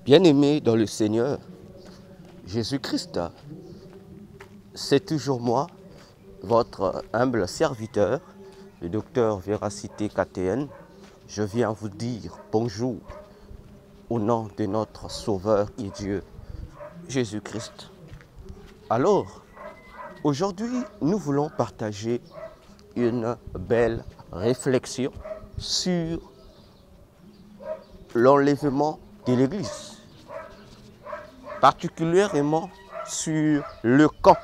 Bien-aimé dans le Seigneur, Jésus-Christ, c'est toujours moi, votre humble serviteur, le docteur Véracité KTN. Je viens vous dire bonjour au nom de notre Sauveur et Dieu, Jésus-Christ. Alors, aujourd'hui, nous voulons partager une belle réflexion sur l'enlèvement de l'Église, particulièrement sur le camp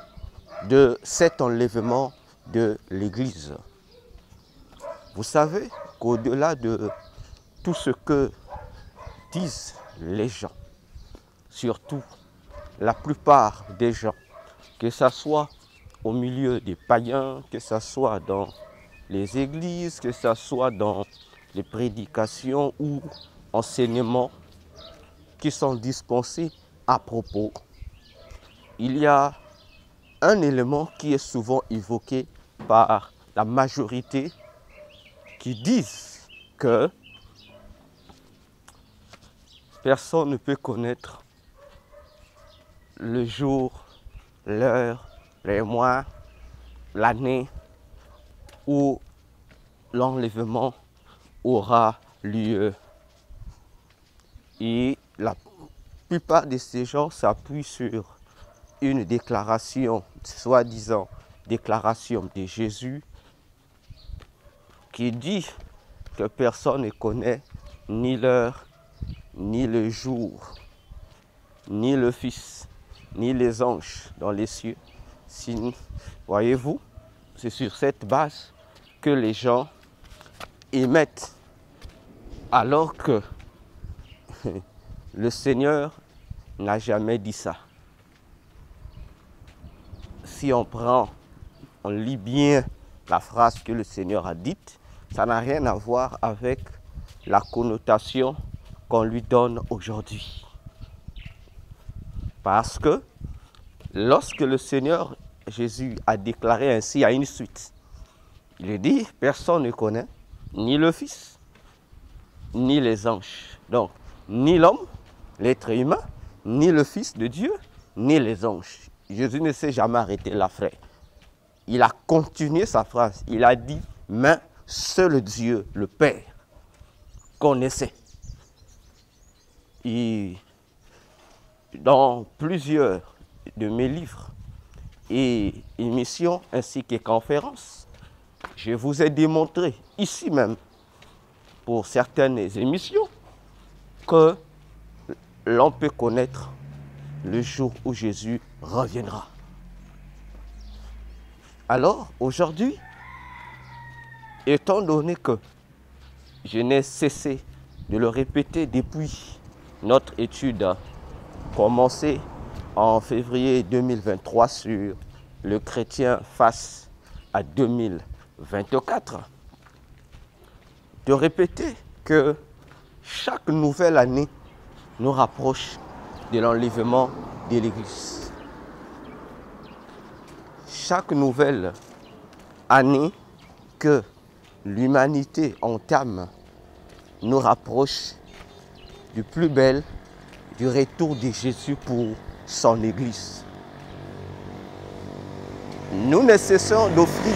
de cet enlèvement de l'Église. Vous savez qu'au-delà de tout ce que disent les gens, surtout la plupart des gens, que ce soit au milieu des païens, que ce soit dans les églises, que ce soit dans les prédications ou enseignements qui sont dispensés à propos, il y a un élément qui est souvent évoqué par la majorité qui disent que personne ne peut connaître le jour, l'heure, les mois, l'année où l'enlèvement aura lieu. Et la plupart de ces gens s'appuient sur une déclaration, soi-disant déclaration de Jésus, qui dit que personne ne connaît ni l'heure, ni le jour, ni le Fils, ni les anges dans les cieux. Voyez-vous, c'est sur cette base que les gens émettent, alors que le Seigneur n'a jamais dit ça. Si on lit bien la phrase que le Seigneur a dite, ça n'a rien à voir avec la connotation qu'on lui donne aujourd'hui. Parce que lorsque le Seigneur Jésus a déclaré ainsi à une suite, il dit, personne ne connaît ni le Fils, ni les anges. Donc, ni l'homme, l'être humain, ni le Fils de Dieu, ni les anges. Jésus ne s'est jamais arrêté là, frère. Il a continué sa phrase. Il a dit, mais seul Dieu, le Père, connaissait. Et dans plusieurs de mes livres et émissions ainsi que conférences, je vous ai démontré ici même, pour certaines émissions, que l'on peut connaître le jour où Jésus reviendra. Alors, aujourd'hui, étant donné que je n'ai cessé de le répéter depuis notre étude commencée en février 2023 sur le chrétien face à 2024, de répéter que chaque nouvelle année nous rapproche de l'enlèvement de l'Église. Chaque nouvelle année que l'humanité entame nous rapproche du plus bel, du retour de Jésus pour son Église. Nous ne cessons d'offrir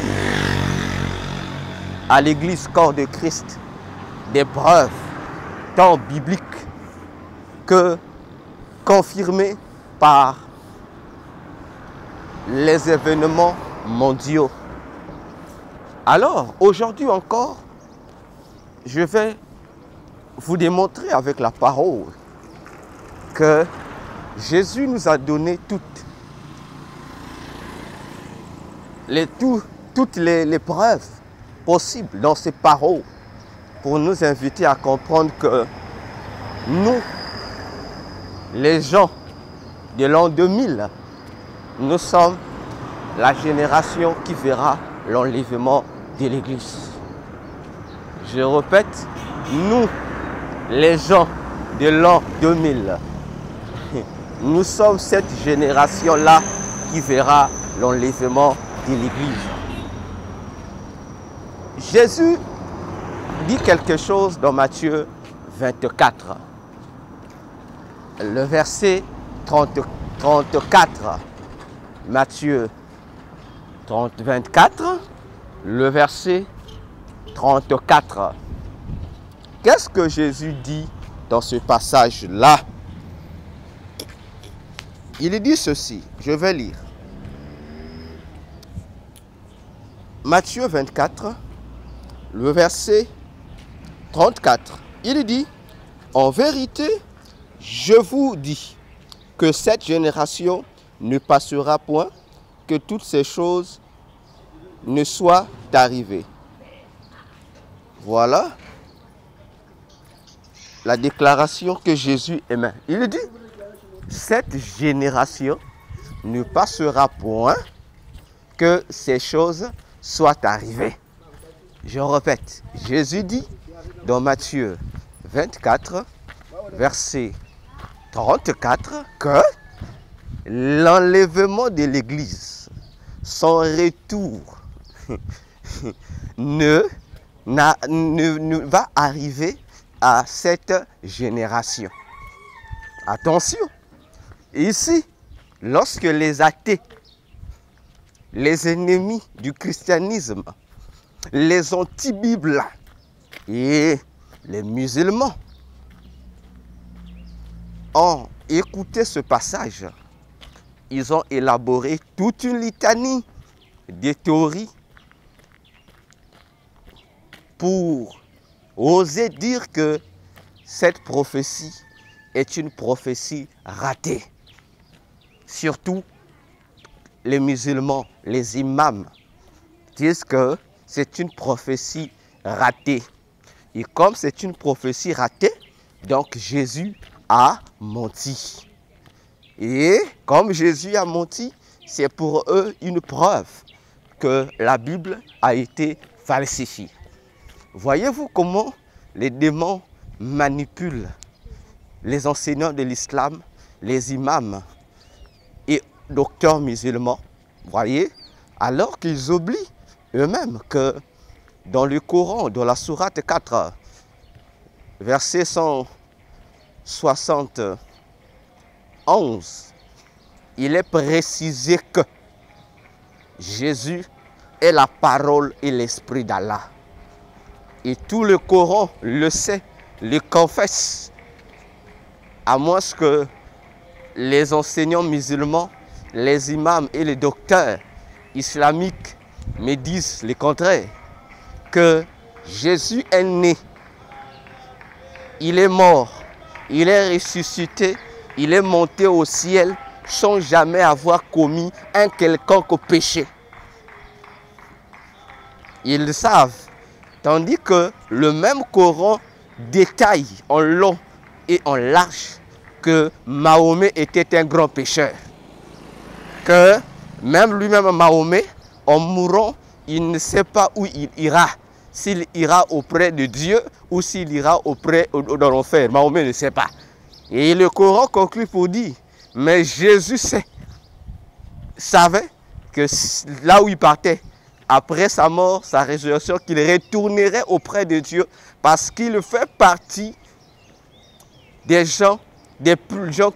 à l'Église corps de Christ des preuves tant bibliques que confirmées par les événements mondiaux. Alors, aujourd'hui encore, je vais vous démontrer avec la parole que Jésus nous a donné toutes les preuves possibles dans ses paroles pour nous inviter à comprendre que nous, les gens de l'an 2000, nous sommes la génération qui verra l'enlèvement de l'Église. Je répète, nous, les gens de l'an 2000, nous sommes cette génération-là qui verra l'enlèvement de l'Église. Jésus dit quelque chose dans Matthieu 24. le verset 34. Matthieu 24, le verset 34. Qu'est-ce que Jésus dit dans ce passage-là? Il dit ceci, je vais lire. Matthieu 24, le verset 34. Il dit, en vérité, je vous dis que cette génération ne passera point que toutes ces choses ne soient arrivées. Voilà la déclaration que Jésus émet. Il dit, cette génération ne passera point que ces choses soient arrivées. Je répète, Jésus dit dans Matthieu 24, verset 34, que l'enlèvement de l'Église, son retour, ne va arriver à cette génération. Attention, ici, lorsque les athées, les ennemis du christianisme, les anti-bibles et les musulmans ont écouté ce passage, ils ont élaboré toute une litanie de théories pour oser dire que cette prophétie est une prophétie ratée. Surtout, les musulmans, les imams, disent que c'est une prophétie ratée. Et comme c'est une prophétie ratée, donc Jésus a menti. Et comme Jésus a menti, c'est pour eux une preuve que la Bible a été falsifiée. Voyez-vous comment les démons manipulent les enseignants de l'islam, les imams et docteurs musulmans, voyez, alors qu'ils oublient eux-mêmes que dans le Coran, dans la sourate 4, verset 171, il est précisé que Jésus est la parole et l'esprit d'Allah. Et tout le Coran le sait, le confesse. À moins que les enseignants musulmans, les imams et les docteurs islamiques me disent le contraire. Que Jésus est né, il est mort, il est ressuscité, il est monté au ciel sans jamais avoir commis un quelconque péché. Ils le savent. Tandis que le même Coran détaille en long et en large que Mahomet était un grand pécheur. Que même lui-même Mahomet, en mourant, il ne sait pas où il ira. S'il ira auprès de Dieu ou s'il ira dans l'enfer. Mahomet ne sait pas. Et le Coran conclut pour dire, mais Jésus savait que là où il partait, après sa mort, sa résurrection, qu'il retournerait auprès de Dieu parce qu'il fait partie des gens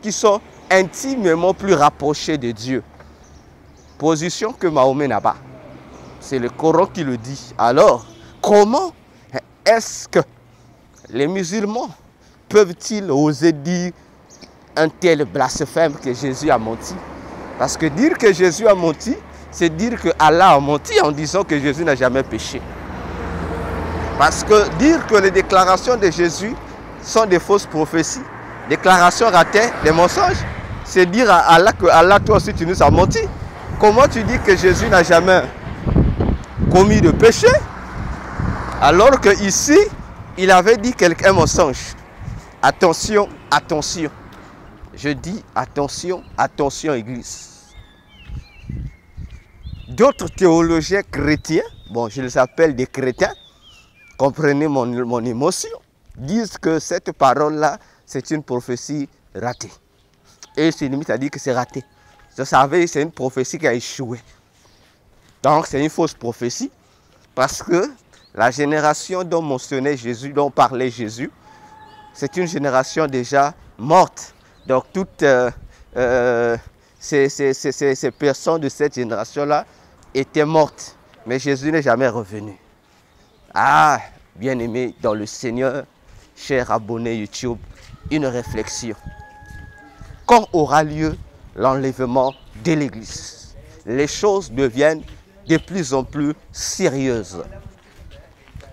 qui sont intimement plus rapprochés de Dieu. Position que Mahomet n'a pas. C'est le Coran qui le dit. Alors, comment est-ce que les musulmans peuvent-ils oser dire un tel blasphème que Jésus a menti? Parce que dire que Jésus a menti, c'est dire que Allah a menti en disant que Jésus n'a jamais péché. Parce que dire que les déclarations de Jésus sont des fausses prophéties, déclarations ratées, des mensonges, c'est dire à Allah que Allah, toi aussi, tu nous as menti. Comment tu dis que Jésus n'a jamais commis de péché, alors qu'ici, il avait dit un mensonge. Attention, attention. Je dis attention, attention, Église. D'autres théologiens chrétiens, bon, je les appelle des chrétiens, comprenez mon émotion, disent que cette parole-là, c'est une prophétie ratée. Et c'est limite à dire que c'est raté. Vous savez, c'est une prophétie qui a échoué. Donc, c'est une fausse prophétie, parce que la génération dont mentionnait Jésus, dont parlait Jésus, c'est une génération déjà morte. Donc toutes ces personnes de cette génération-là étaient mortes. Mais Jésus n'est jamais revenu. Ah, bien-aimé dans le Seigneur, chers abonnés YouTube, une réflexion. Quand aura lieu l'enlèvement de l'Église? Les choses deviennent de plus en plus sérieuses.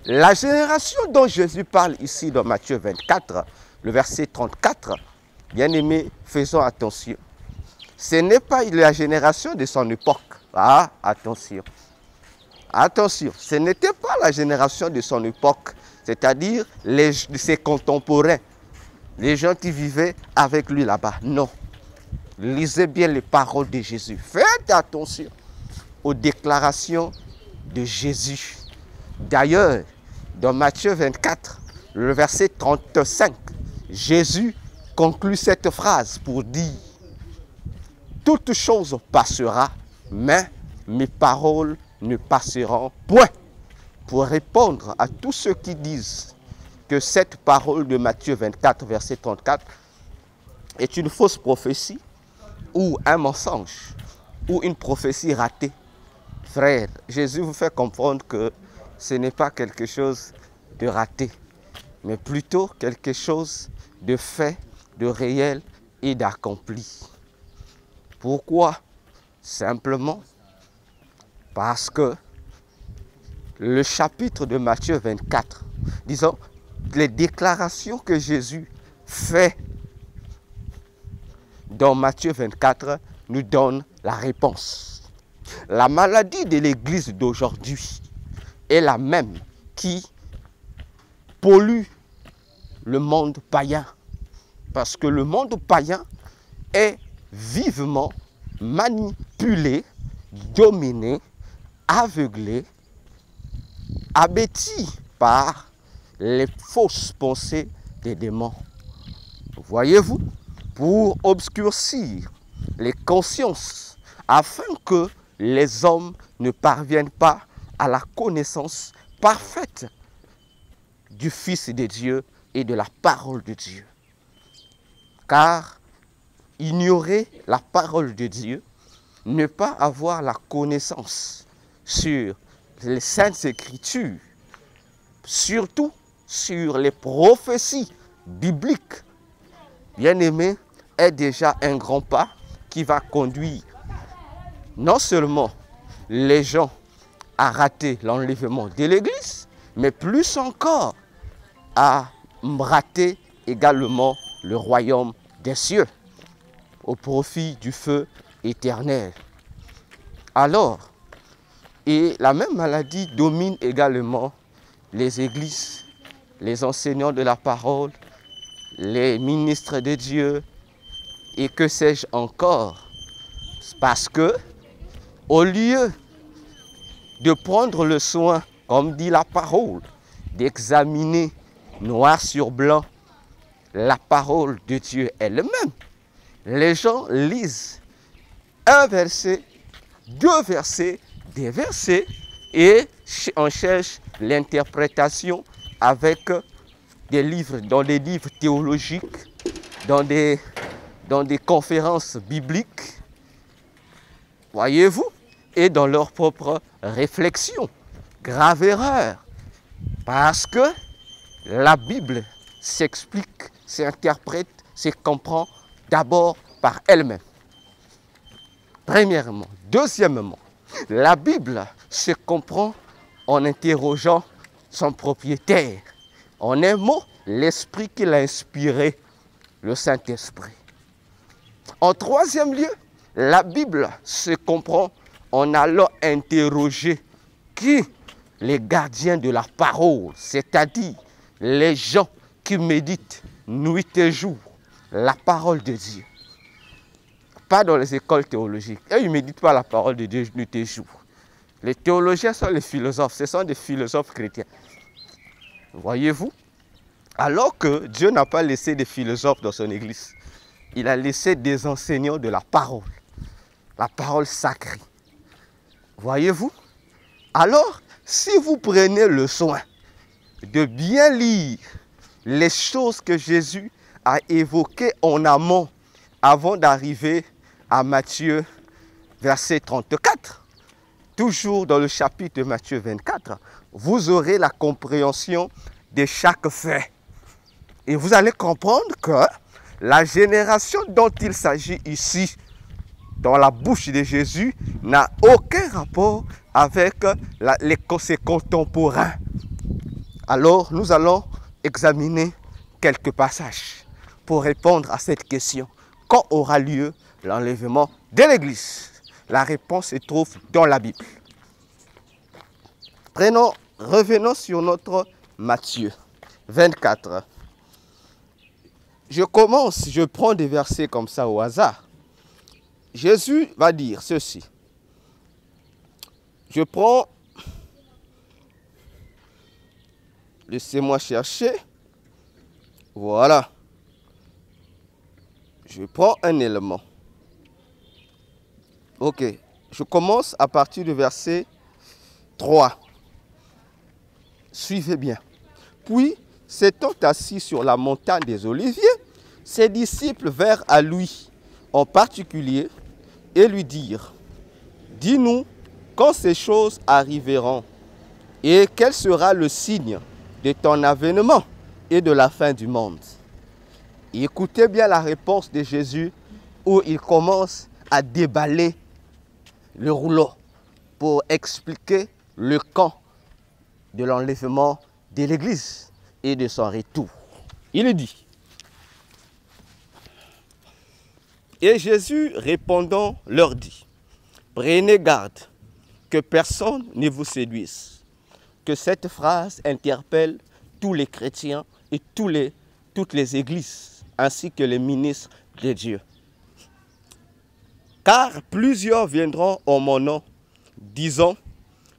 La génération dont Jésus parle ici dans Matthieu 24, le verset 34, bien-aimés, faisons attention. Ce n'est pas la génération de son époque. Ah, attention. Attention, ce n'était pas la génération de son époque, c'est-à-dire ses contemporains, les gens qui vivaient avec lui là-bas. Non. Lisez bien les paroles de Jésus. Faites attention aux déclarations de Jésus. D'ailleurs, dans Matthieu 24, le verset 35, Jésus conclut cette phrase pour dire « Toute chose passera, mais mes paroles ne passeront point ». Pour répondre à tous ceux qui disent que cette parole de Matthieu 24, verset 34, est une fausse prophétie ou un mensonge ou une prophétie ratée. Frère, Jésus vous fait comprendre que ce n'est pas quelque chose de raté, mais plutôt quelque chose de fait, de réel et d'accompli. Pourquoi? Simplement parce que le chapitre de Matthieu 24, disons, les déclarations que Jésus fait dans Matthieu 24 nous donnent la réponse. La maladie de l'Église d'aujourd'hui est la même qui pollue le monde païen. Parce que le monde païen est vivement manipulé, dominé, aveuglé, abêti par les fausses pensées des démons. Voyez-vous, pour obscurcir les consciences, afin que les hommes ne parviennent pas à la connaissance parfaite du Fils de Dieu et de la parole de Dieu. Car ignorer la parole de Dieu, ne pas avoir la connaissance sur les Saintes Écritures, surtout sur les prophéties bibliques, bien-aimés, est déjà un grand pas qui va conduire non seulement les gens à rater l'enlèvement de l'Église, mais plus encore à rater également le royaume des cieux au profit du feu éternel. Alors, et la même maladie domine également les églises, les enseignants de la parole, les ministres de Dieu et que sais-je encore. Parce que, au lieu de prendre le soin, comme dit la parole, d'examiner noir sur blanc la parole de Dieu elle-même, les gens lisent un verset, deux versets, des versets et on cherche l'interprétation avec des livres, dans des livres théologiques, dans des conférences bibliques, voyez-vous, et dans leur propre réflexion. Grave erreur, parce que la Bible s'explique, s'interprète, se comprend d'abord par elle-même. Premièrement. Deuxièmement, la Bible se comprend en interrogeant son propriétaire. En un mot, l'esprit qui l'a inspiré, le Saint-Esprit. En troisième lieu, la Bible se comprend en allant interroger qui? Les gardiens de la parole, c'est-à-dire les gens qui méditent nuit et jour la parole de Dieu. Pas dans les écoles théologiques. Eux, ils ne méditent pas la parole de Dieu nuit et jour. Les théologiens sont les philosophes, ce sont des philosophes chrétiens. Voyez-vous? Alors que Dieu n'a pas laissé des philosophes dans son église. Il a laissé des enseignants de la parole sacrée. Voyez-vous? Alors, si vous prenez le soin de bien lire les choses que Jésus a évoquées en amont avant d'arriver à Matthieu, verset 34. Toujours dans le chapitre de Matthieu 24, vous aurez la compréhension de chaque fait. Et vous allez comprendre que la génération dont il s'agit ici, dans la bouche de Jésus, n'a aucun rapport avec ses contemporains. Alors, nous allons examiner quelques passages pour répondre à cette question. Quand aura lieu l'enlèvement de l'Église? La réponse se trouve dans la Bible. Revenons sur notre Matthieu 24. Je prends des versets comme ça au hasard. Jésus va dire ceci. Je prends, laissez-moi chercher, voilà. Je prends un élément. Ok, je commence à partir du verset 3. Suivez bien. Puis, s'étant assis sur la montagne des Oliviers, ses disciples vinrent à lui en particulier et lui dirent, « Dis-nous quand ces choses arriveront et quel sera le signe de ton avènement et de la fin du monde. » Et écoutez bien la réponse de Jésus où il commence à déballer le rouleau pour expliquer le camp de l'enlèvement de l'Église et de son retour. Il dit, et Jésus répondant leur dit, prenez garde que personne ne vous séduise. Que cette phrase interpelle tous les chrétiens et toutes les églises, ainsi que les ministres de Dieu. Car plusieurs viendront en mon nom, disant,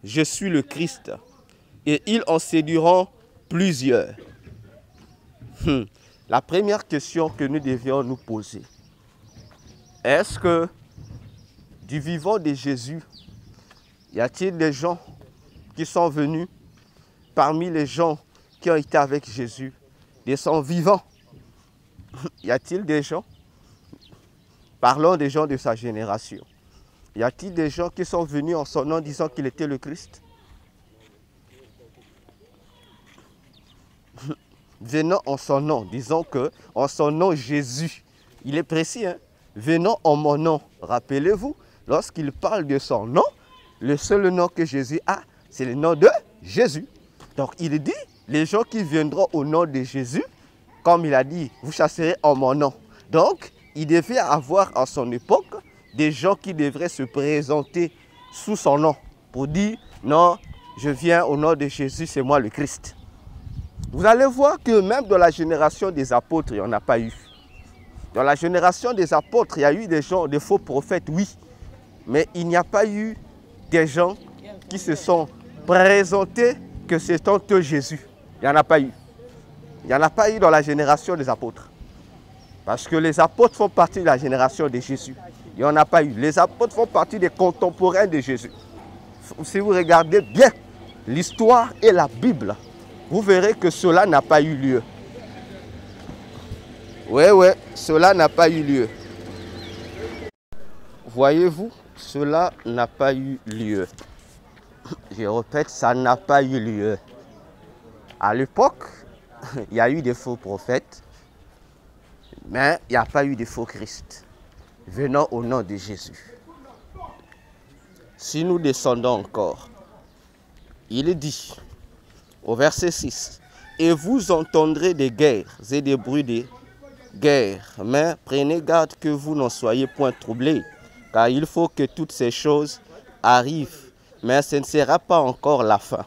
je suis le Christ, et ils en séduiront plusieurs. La première question que nous devions nous poser, est-ce que du vivant de Jésus, y a-t-il des gens qui sont venus parmi les gens qui ont été avec Jésus, des gens vivants? Y a-t-il des gens? Parlons des gens de sa génération. Y a-t-il des gens qui sont venus en son nom disant qu'il était le Christ? Venant en son nom, disons que en son nom Jésus, il est précis, hein? Venant en mon nom, rappelez-vous, lorsqu'il parle de son nom, le seul nom que Jésus a, c'est le nom de Jésus. Donc il dit, les gens qui viendront au nom de Jésus, comme il a dit, vous chasserez en mon nom. Donc, il devait avoir à son époque des gens qui devraient se présenter sous son nom pour dire, non, je viens au nom de Jésus, c'est moi le Christ. Vous allez voir que même dans la génération des apôtres, il n'y en a pas eu. Dans la génération des apôtres, il y a eu des gens, des faux prophètes, oui. Mais il n'y a pas eu des gens qui se sont présentés que c'était eux Jésus. Il n'y en a pas eu. Il n'y en a pas eu dans la génération des apôtres. Parce que les apôtres font partie de la génération de Jésus. Il n'y en a pas eu. Les apôtres font partie des contemporains de Jésus. Si vous regardez bien l'histoire et la Bible, vous verrez que cela n'a pas eu lieu. Oui, cela n'a pas eu lieu. Voyez-vous, cela n'a pas eu lieu. Je répète, ça n'a pas eu lieu. À l'époque, il y a eu des faux prophètes, mais il n'y a pas eu de faux Christ venant au nom de Jésus. Si nous descendons encore, il est dit au verset 6, « Et vous entendrez des guerres et des bruits de guerre, mais prenez garde que vous n'en soyez point troublés, car il faut que toutes ces choses arrivent, mais ce ne sera pas encore la fin.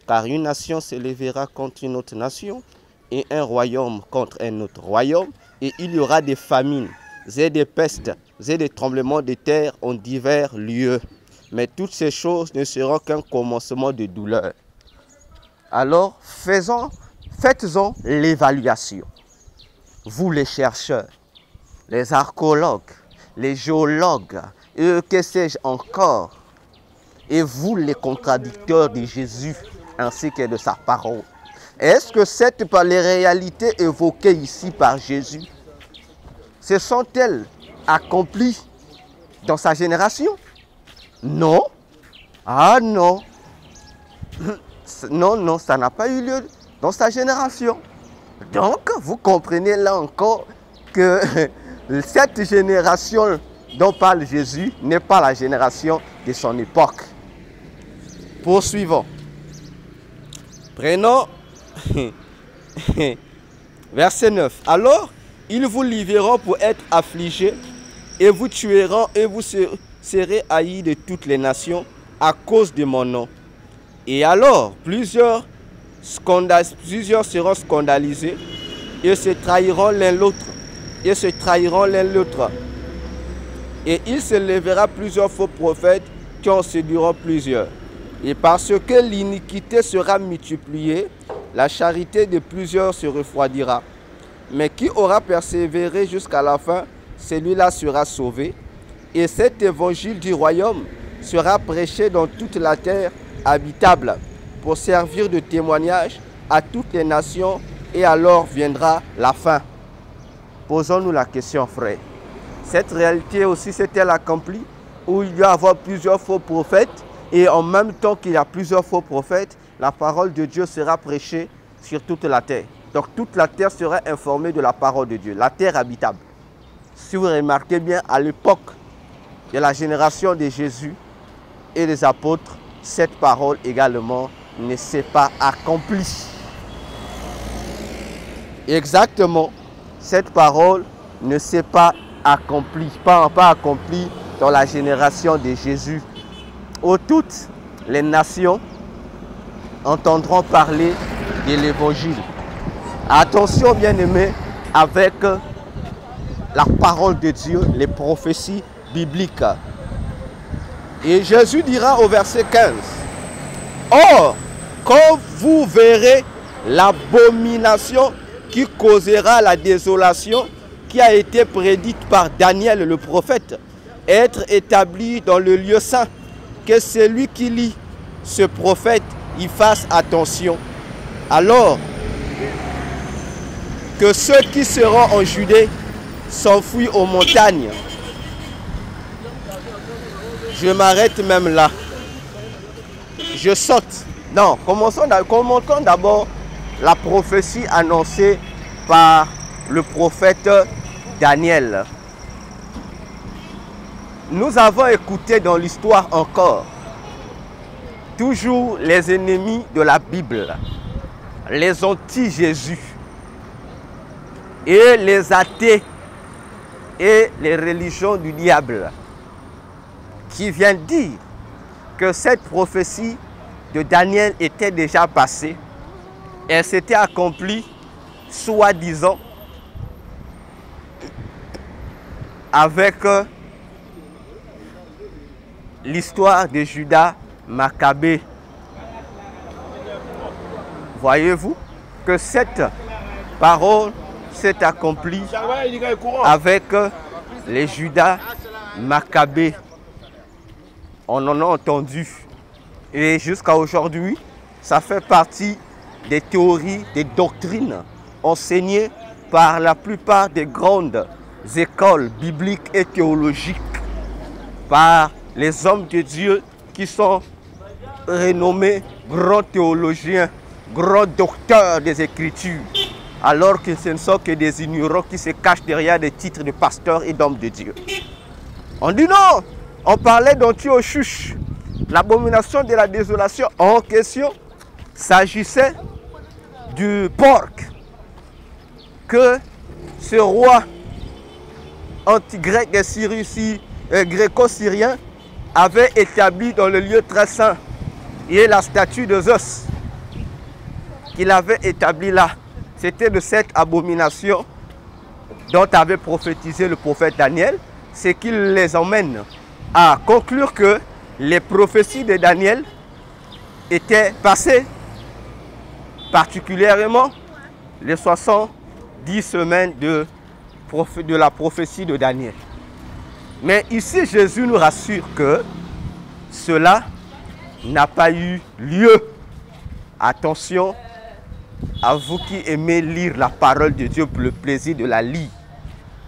Car une nation se lèvera contre une autre nation, et un royaume contre un autre royaume, et il y aura des famines, et des pestes, et des tremblements de terre en divers lieux. Mais toutes ces choses ne seront qu'un commencement de douleur. » Alors, faites-en l'évaluation. Vous les chercheurs, les archéologues, les géologues, et que sais-je encore, et vous les contradicteurs de Jésus ainsi que de sa parole. Est-ce que les réalités évoquées ici par Jésus, ce sont-elles accompli dans sa génération? Non. Ah non. Non, non, ça n'a pas eu lieu dans sa génération. Donc, vous comprenez là encore que cette génération dont parle Jésus n'est pas la génération de son époque. Poursuivons. Prenons verset 9. Alors, ils vous livreront pour être affligés et vous tueront et vous serez haïs de toutes les nations à cause de mon nom. Et alors, plusieurs seront scandalisés et se trahiront l'un l'autre. Et il se lèvera plusieurs faux prophètes qui en séduiront plusieurs. Et parce que l'iniquité sera multipliée, la charité de plusieurs se refroidira. Mais qui aura persévéré jusqu'à la fin, celui-là sera sauvé. Et cet évangile du royaume sera prêché dans toute la terre habitable pour servir de témoignage à toutes les nations, et alors viendra la fin. Posons-nous la question, frère. Cette réalité aussi s'est-elle accomplie où il doit y avoir plusieurs faux prophètes et en même temps qu'il y a plusieurs faux prophètes, la parole de Dieu sera prêchée sur toute la terre. Donc toute la terre sera informée de la parole de Dieu, la terre habitable. Si vous remarquez bien, à l'époque de la génération de Jésus et des apôtres, cette parole également ne s'est pas accomplie. Exactement, cette parole ne s'est pas accomplie, pas accomplie dans la génération de Jésus, où toutes les nations entendront parler de l'évangile. Attention, bien-aimés, avec la parole de Dieu, les prophéties bibliques. Et Jésus dira au verset 15, « Or, quand vous verrez l'abomination qui causera la désolation qui a été prédite par Daniel le prophète, être établi dans le lieu saint, que celui qui lit ce prophète y fasse attention. Alors que ceux qui seront en Judée s'enfuient aux montagnes. » Je m'arrête même là. Je saute. Non, commentons d'abord la prophétie annoncée par le prophète Daniel. Nous avons écouté dans l'histoire encore, toujours les ennemis de la Bible, les anti-Jésus et les athées et les religions du diable, qui viennent dire que cette prophétie de Daniel était déjà passée. Elle s'était accomplie, soi-disant, avec l'histoire de Judas Maccabée. Voyez-vous que cette parole s'est accomplie avec les Judas Maccabée. On en a entendu. Et jusqu'à aujourd'hui, ça fait partie des théories, des doctrines enseignées par la plupart des grandes écoles bibliques et théologiques, par les hommes de Dieu qui sont renommés grands théologiens, grands docteurs des Écritures, alors que ce ne sont que des ignorants qui se cachent derrière des titres de pasteurs et d'hommes de Dieu. On dit non, on parlait d'Antiochus, l'abomination de la désolation en question s'agissait du porc que ce roi anti-grec et gréco-syrien avait établi dans le lieu très saint, et la statue de Zeus qu'il avait établie là. C'était de cette abomination dont avait prophétisé le prophète Daniel, c'est qu'il les emmène à conclure que les prophéties de Daniel étaient passées, particulièrement les 70 semaines de la prophétie de Daniel. Mais ici, Jésus nous rassure que cela n'a pas eu lieu. Attention à vous qui aimez lire la parole de Dieu pour le plaisir de la lire.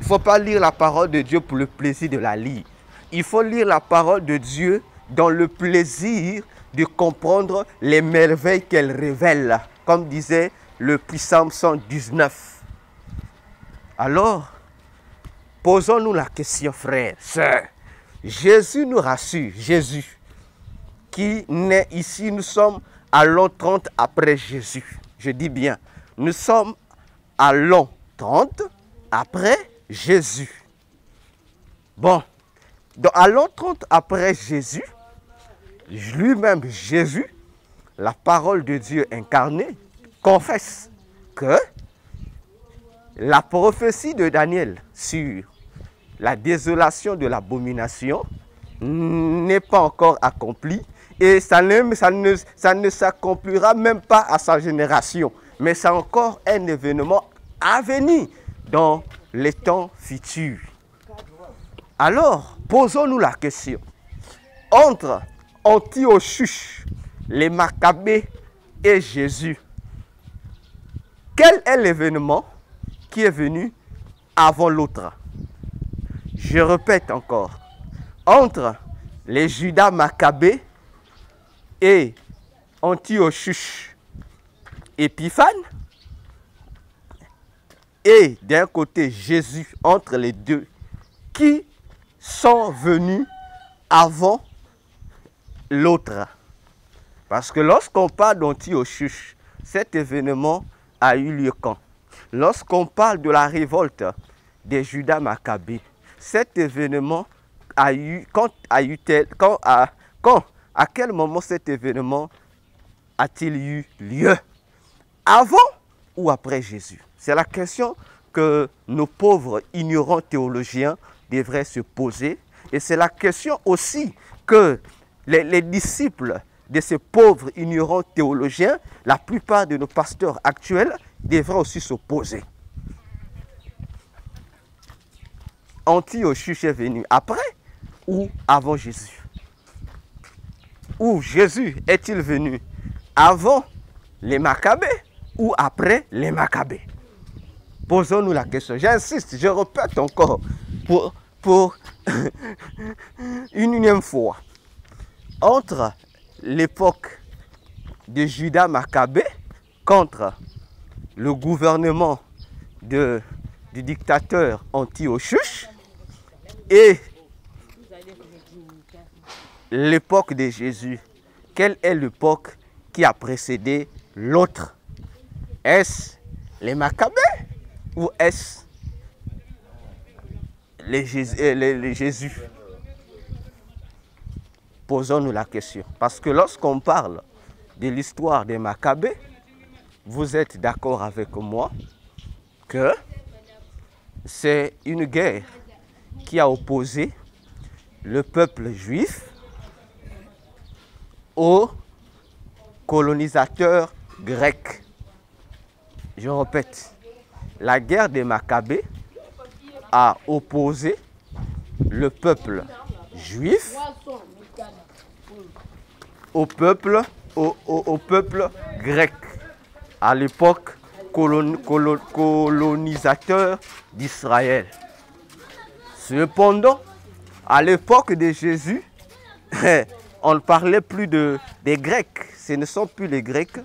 Il ne faut pas lire la parole de Dieu pour le plaisir de la lire. Il faut lire la parole de Dieu dans le plaisir de comprendre les merveilles qu'elle révèle, comme disait le Psaume 119. Alors, posons-nous la question, frères, sœurs. Jésus nous rassure, Jésus, qui naît ici, nous sommes à l'an 30 après Jésus. Je dis bien, nous sommes à l'an 30 après Jésus. Bon, à l'an 30 après Jésus, lui-même Jésus, la parole de Dieu incarnée, confesse que la prophétie de Daniel sur la désolation de l'abomination n'est pas encore accomplie et ça ne s'accomplira même pas à sa génération. Mais c'est encore un événement à venir dans les temps futurs. Alors, posons-nous la question. Entre Antiochus, les Maccabées et Jésus, quel est l'événement qui est venu avant l'autre? Je répète encore. Entre les Judas Maccabées et Antiochus Épiphane, et d'un côté Jésus, entre les deux, qui sont venus avant l'autre? Parce que lorsqu'on parle d'Antiochus, cet événement a eu lieu quand? Lorsqu'on parle de la révolte des Judas Maccabées, cet événement a eu, à quel moment cet événement a-t-il eu lieu? Avant ou après Jésus? C'est la question que nos pauvres ignorants théologiens devraient se poser. Et c'est la question aussi que les disciples de ces pauvres ignorants théologiens, la plupart de nos pasteurs actuels, devraient aussi se poser. Antiochus est venu après ou avant Jésus? Ou Jésus est-il venu avant les Maccabées ou après les Maccabées? Posons-nous la question. J'insiste, je répète encore pour une unième fois. Entre l'époque de Judas Maccabée contre le gouvernement du dictateur Antiochus et l'époque de Jésus, quelle est l'époque qui a précédé l'autre? Est-ce les Maccabées ou est-ce les Jésus? Posons-nous la question. Parce que lorsqu'on parle de l'histoire des Maccabées, vous êtes d'accord avec moi que c'est une guerre qui a opposé le peuple juif aux colonisateurs grecs. Je répète, la guerre des Maccabées a opposé le peuple juif au peuple grec, à l'époque colonisateur d'Israël. Cependant, à l'époque de Jésus, on ne parlait plus des Grecs. Ce ne sont plus les Grecs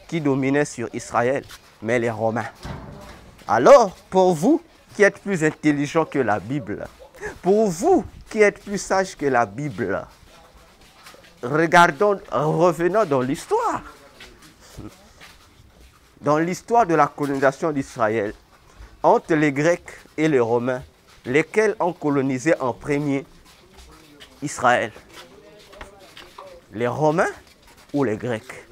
qui dominaient sur Israël, mais les Romains. Alors, pour vous qui êtes plus intelligents que la Bible, pour vous qui êtes plus sages que la Bible, revenons dans l'histoire. Dans l'histoire de la colonisation d'Israël, entre les Grecs et les Romains, lesquels ont colonisé en premier Israël? Les Romains ou les Grecs?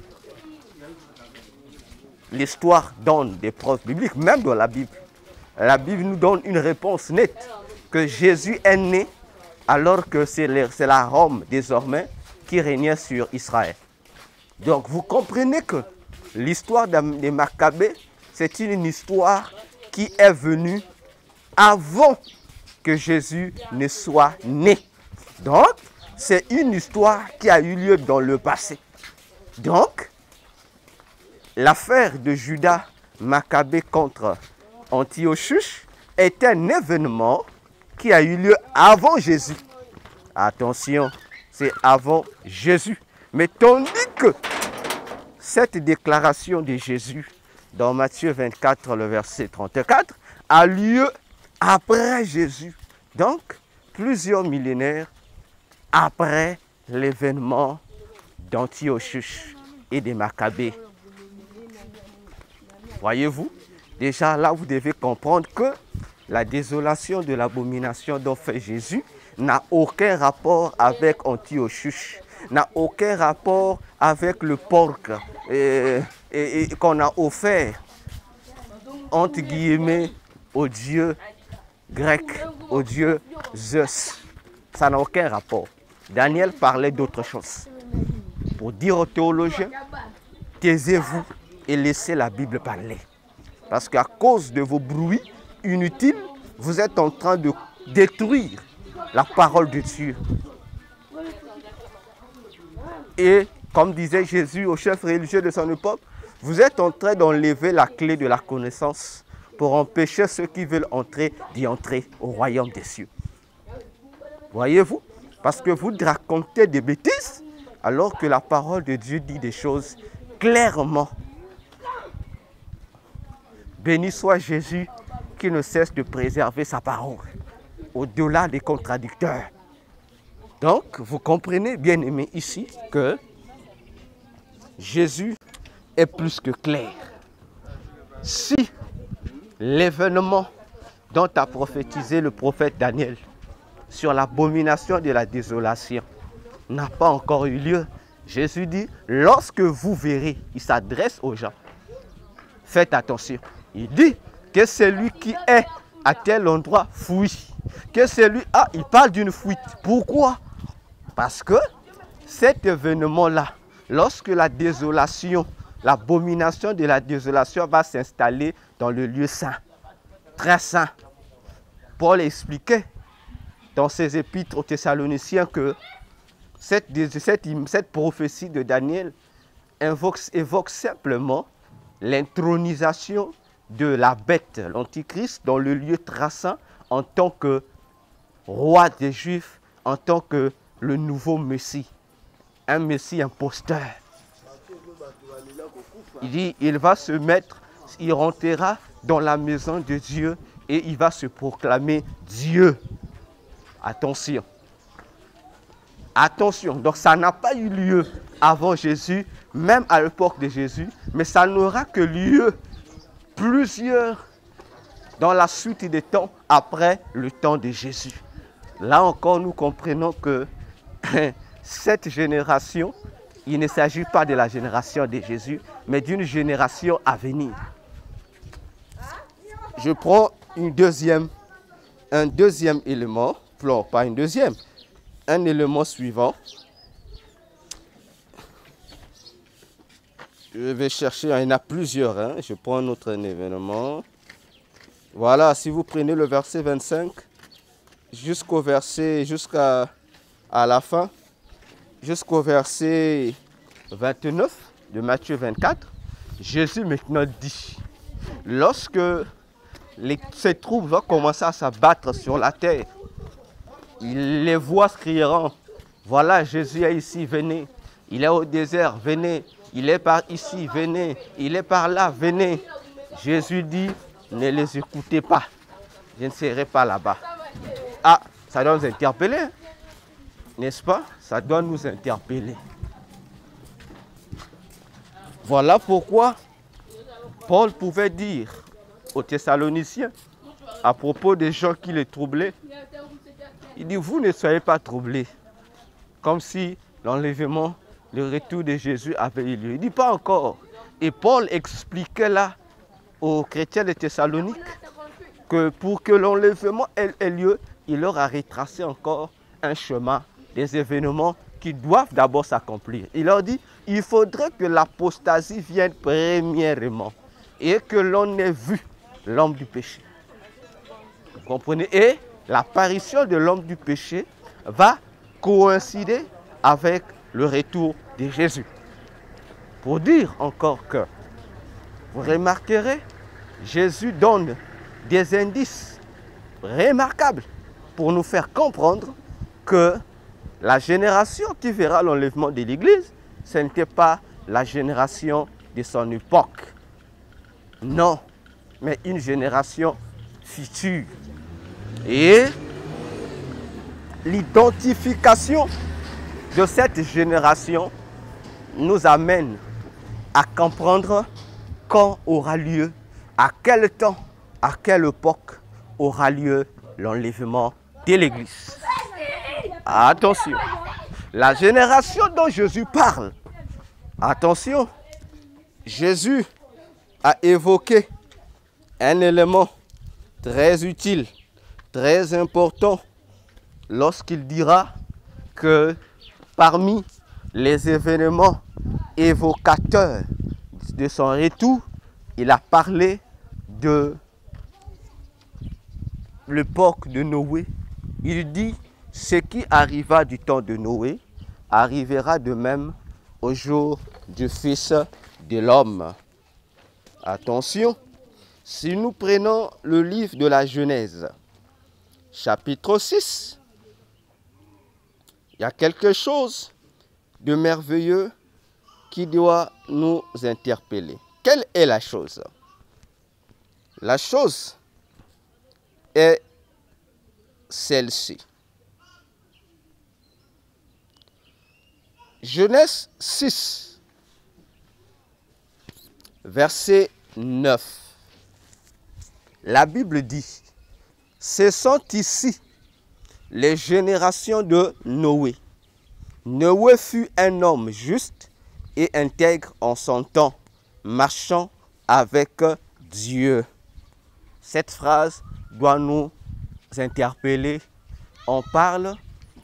L'histoire donne des preuves bibliques, même dans la Bible. La Bible nous donne une réponse nette, que Jésus est né alors que c'est la Rome désormais qui régnait sur Israël. Donc vous comprenez que l'histoire des Maccabées, c'est une histoire qui est venue avant que Jésus ne soit né. Donc, c'est une histoire qui a eu lieu dans le passé. Donc, l'affaire de Judas Maccabée contre Antiochus est un événement qui a eu lieu avant Jésus. Attention, c'est avant Jésus. Mais tandis que cette déclaration de Jésus dans Matthieu 24, le verset 34, a lieu après Jésus. Donc, plusieurs millénaires après l'événement d'Antiochus et des Maccabées. Voyez-vous, déjà là, vous devez comprendre que la désolation de l'abomination dont fait Jésus n'a aucun rapport avec Antiochus, n'a aucun rapport avec le porc qu'on a offert, entre guillemets, au dieu grec, au dieu Zeus. Ça n'a aucun rapport. Daniel parlait d'autre chose. Pour dire aux théologiens, taisez-vous et laissez la Bible parler. Parce qu'à cause de vos bruits inutiles, vous êtes en train de détruire la parole de Dieu. Et comme disait Jésus au chef religieux de son époque, vous êtes en train d'enlever la clé de la connaissance pour empêcher ceux qui veulent entrer d'y entrer au royaume des cieux. Voyez-vous? Parce que vous racontez des bêtises alors que la parole de Dieu dit des choses clairement. Béni soit Jésus qui ne cesse de préserver sa parole au-delà des contradicteurs. Donc, vous comprenez, bien-aimés, ici, que Jésus est plus que clair. Si l'événement dont a prophétisé le prophète Daniel sur l'abomination de la désolation n'a pas encore eu lieu, Jésus dit, lorsque vous verrez, il s'adresse aux gens, faites attention. Il dit que celui qui est à tel endroit fuit. Que celui, il parle d'une fuite. Pourquoi? Parce que cet événement-là, lorsque la désolation, l'abomination de la désolation va s'installer dans le lieu saint, très saint. Paul expliquait dans ses épîtres aux Thessaloniciens que cette prophétie de Daniel évoque simplement l'intronisation de la bête, l'antichrist, dans le lieu très saint en tant que roi des Juifs, en tant que le nouveau Messie, un Messie imposteur. Il dit, il va se mettre, il rentrera dans la maison de Dieu et il va se proclamer Dieu. Attention. Attention, donc ça n'a pas eu lieu avant Jésus, même à l'époque de Jésus, mais ça n'aura que lieu plusieurs dans la suite des temps après le temps de Jésus. Là encore, nous comprenons que cette génération, il ne s'agit pas de la génération de Jésus, mais d'une génération à venir. Je prends un deuxième élément, non, pas une deuxième, un élément suivant. Je vais chercher, il y en a plusieurs, hein. Je prends un autre événement. Voilà, si vous prenez le verset 25 jusqu'à la fin, jusqu'au verset 29 de Matthieu 24, Jésus maintenant dit, lorsque ces troupes vont commencer à s'abattre sur la terre, il les voit crieront, voilà Jésus est ici, venez, il est au désert, venez, il est par ici, venez, il est par là, venez. Jésus dit, ne les écoutez pas, je ne serai pas là-bas. Ah, ça doit nous interpeller, n'est-ce pas? Ça doit nous interpeller. Voilà pourquoi Paul pouvait dire aux Thessaloniciens, à propos des gens qui les troublaient, il dit, vous ne soyez pas troublés, comme si l'enlèvement, le retour de Jésus avait eu lieu. Il ne dit pas encore. Et Paul expliquait là aux chrétiens de Thessalonique que pour que l'enlèvement ait lieu, il leur a retracé encore un chemin, des événements qui doivent d'abord s'accomplir. Il leur dit, il faudrait que l'apostasie vienne premièrement et que l'on ait vu l'homme du péché. Vous comprenez? Et l'apparition de l'homme du péché va coïncider avec le retour de Jésus. Pour dire encore que, vous remarquerez, Jésus donne des indices remarquable pour nous faire comprendre que la génération qui verra l'enlèvement de l'Église, ce n'était pas la génération de son époque. Non, mais une génération future. Et l'identification de cette génération nous amène à comprendre quand aura lieu, à quel temps, à quelle époque aura lieu l'enlèvement de l'Église. Attention, la génération dont Jésus parle, attention, Jésus a évoqué un élément très utile, très important, lorsqu'il dira que parmi les événements évocateurs de son retour, il a parlé de l'époque de Noé. Il dit, ce qui arriva du temps de Noé arrivera de même au jour du Fils de l'homme. Attention, si nous prenons le livre de la Genèse, chapitre 6, il y a quelque chose de merveilleux qui doit nous interpeller. Quelle est la chose? La chose est celle-ci. Genèse 6, verset 9. La Bible dit, ce sont ici les générations de Noé. Noé fut un homme juste et intègre en son temps, marchant avec Dieu. Cette phrase doit nous interpeller. On parle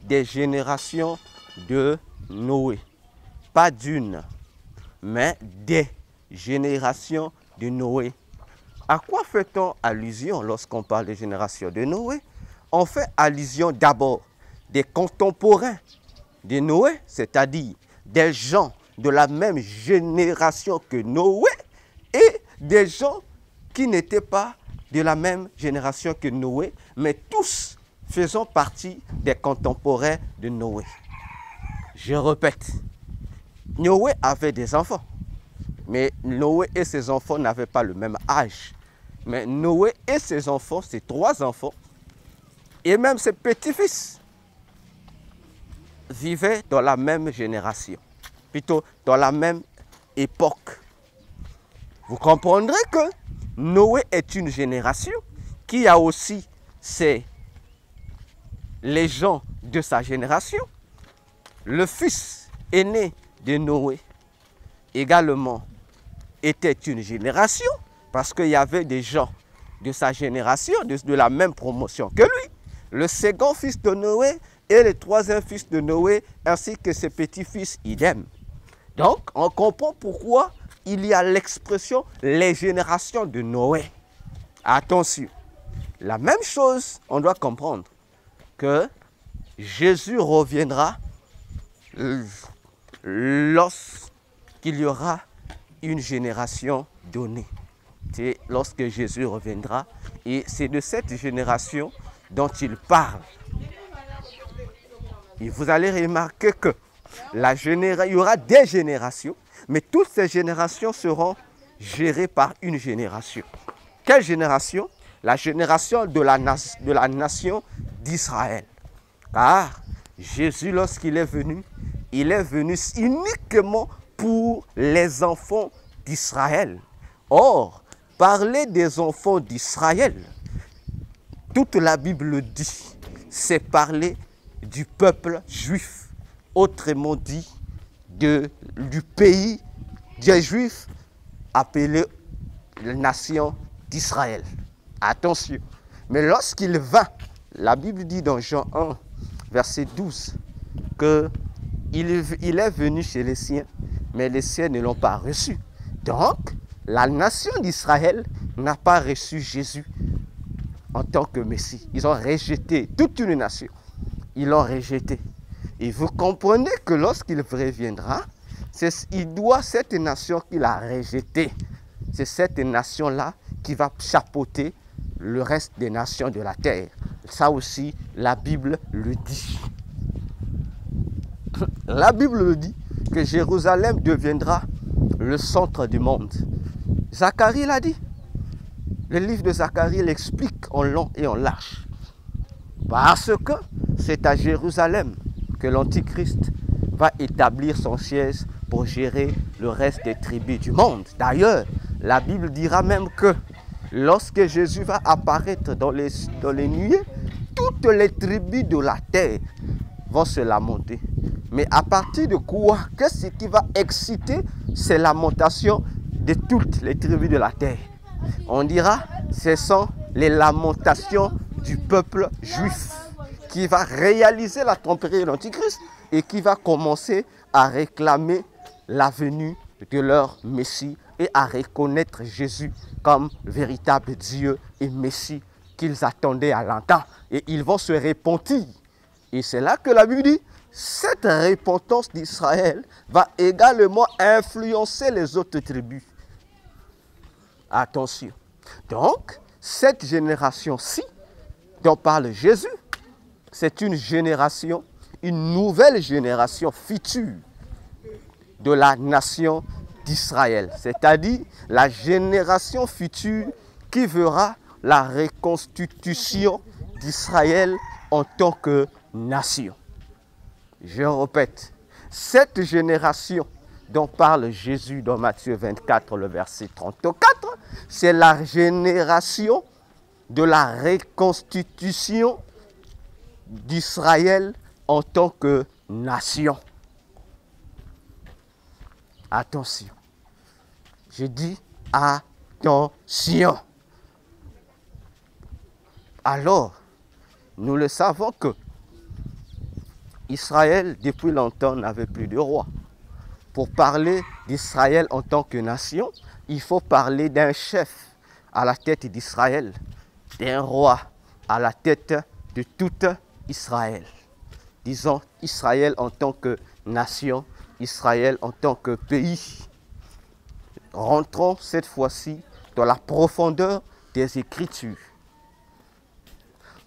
des générations de Noé. Pas d'une, mais des générations de Noé. À quoi fait-on allusion lorsqu'on parle des générations de Noé? On fait allusion d'abord des contemporains de Noé, c'est-à-dire des gens de la même génération que Noé et des gens qui n'étaient pas de la même génération que Noé, mais tous faisant partie des contemporains de Noé. Je répète, Noé avait des enfants, mais Noé et ses enfants n'avaient pas le même âge. Mais Noé et ses enfants, ses 3 enfants, et même ses petits-fils, vivaient dans la même génération, plutôt dans la même époque. Vous comprendrez que Noé est une génération qui a aussi les gens de sa génération. Le fils aîné de Noé également était une génération parce qu'il y avait des gens de sa génération, de la même promotion que lui. Le second fils de Noé et le 3e fils de Noé, ainsi que ses petits-fils, idem. Donc, on comprend pourquoi il y a l'expression « les générations de Noé ». Attention, la même chose, on doit comprendre que Jésus reviendra lorsqu'il y aura une génération donnée. C'est lorsque Jésus reviendra et c'est de cette génération dont il parle. Et vous allez remarquer que il y aura des générations, mais toutes ces générations seront gérées par une génération. Quelle génération? La génération de la nation d'Israël. Car Jésus, lorsqu'il est venu uniquement pour les enfants d'Israël. Or, parler des enfants d'Israël, toute la Bible dit, c'est parler du peuple juif, autrement dit, du pays des Juifs appelé la nation d'Israël. Attention, mais lorsqu'il vint, la Bible dit dans Jean 1, verset 12, qu'il est venu chez les siens, mais les siens ne l'ont pas reçu. Donc, la nation d'Israël n'a pas reçu Jésus en tant que Messie. Ils ont rejeté toute une nation. Ils l'ont rejeté. Et vous comprenez que lorsqu'il reviendra, cette nation qu'il a rejetée, c'est cette nation-là qui va chapeauter le reste des nations de la terre. Ça aussi, la Bible le dit. La Bible le dit que Jérusalem deviendra le centre du monde. Zacharie l'a dit. Le livre de Zacharie l'explique en long et en large. Parce que c'est à Jérusalem que l'Antichrist va établir son siège pour gérer le reste des tribus du monde. D'ailleurs, la Bible dira même que lorsque Jésus va apparaître dans les nuées, toutes les tribus de la terre vont se lamenter. Mais à partir de quoi? Qu'est-ce qui va exciter ces lamentations de toutes les tribus de la terre? On dira, ce sont les lamentations du peuple juif qui va réaliser la tromperie de l'Antichrist et qui va commencer à réclamer la venue de leur Messie et à reconnaître Jésus comme véritable Dieu et Messie qu'ils attendaient à longtemps. Et ils vont se repentir. Et c'est là que la Bible dit, cette repentance d'Israël va également influencer les autres tribus. Attention. Donc, cette génération-ci dont parle Jésus, c'est une génération, une nouvelle génération future de la nation d'Israël. C'est-à-dire la génération future qui verra la reconstitution d'Israël en tant que nation. Je répète, cette génération dont parle Jésus dans Matthieu 24, le verset 34, c'est la génération de la reconstitution d'Israël en tant que nation. Attention. Je dis attention. Alors, nous le savons que Israël, depuis longtemps, n'avait plus de roi. Pour parler d'Israël en tant que nation, il faut parler d'un chef à la tête d'Israël, d'un roi à la tête de toute Israël. Disons Israël en tant que nation, Israël en tant que pays. Rentrons cette fois-ci dans la profondeur des Écritures.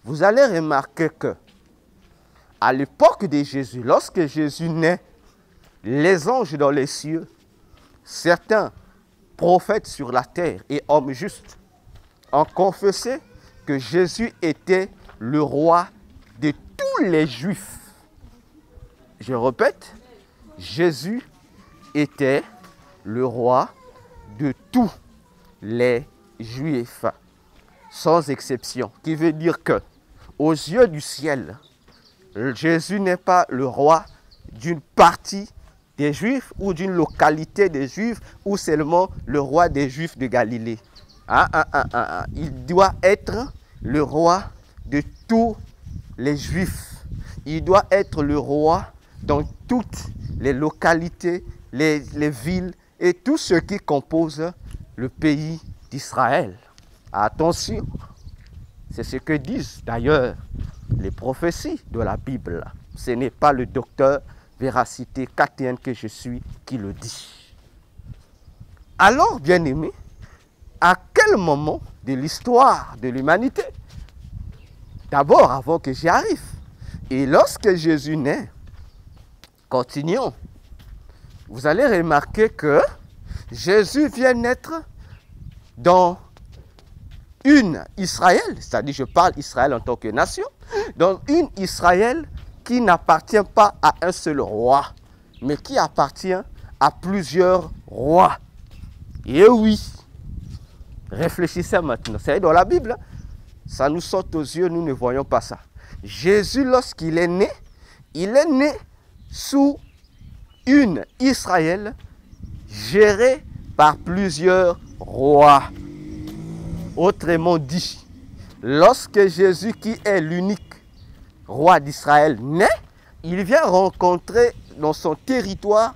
Vous allez remarquer que à l'époque de Jésus, lorsque Jésus naît, les anges dans les cieux, certains prophètes sur la terre et hommes justes ont confessé que Jésus était le roi de tous les Juifs. Je répète, Jésus était le roi de tous les Juifs, sans exception. Qui veut dire que, aux yeux du ciel, Jésus n'est pas le roi d'une partie des Juifs ou d'une localité des Juifs ou seulement le roi des Juifs de Galilée. Il doit être le roi de tous les Juifs. Il doit être le roi dans toutes les localités, les villes et tout ce qui compose le pays d'Israël. Attention, c'est ce que disent d'ailleurs les prophéties de la Bible. Ce n'est pas le docteur Véracité chrétienne que je suis qui le dit. Alors, bien-aimés, à quel moment de l'histoire de l'humanité, d'abord avant que j'y arrive, et lorsque Jésus naît, continuons, vous allez remarquer que Jésus vient naître dans une Israël, c'est-à-dire je parle Israël en tant que nation, dans une Israël qui n'appartient pas à un seul roi, mais qui appartient à plusieurs rois. Et oui, réfléchissez maintenant, c'est dans la Bible, ça nous saute aux yeux, nous ne voyons pas ça. Jésus, lorsqu'il est né sous une Israël gérée par plusieurs rois. Autrement dit, lorsque Jésus, qui est l'unique roi d'Israël, naît, il vient rencontrer dans son territoire,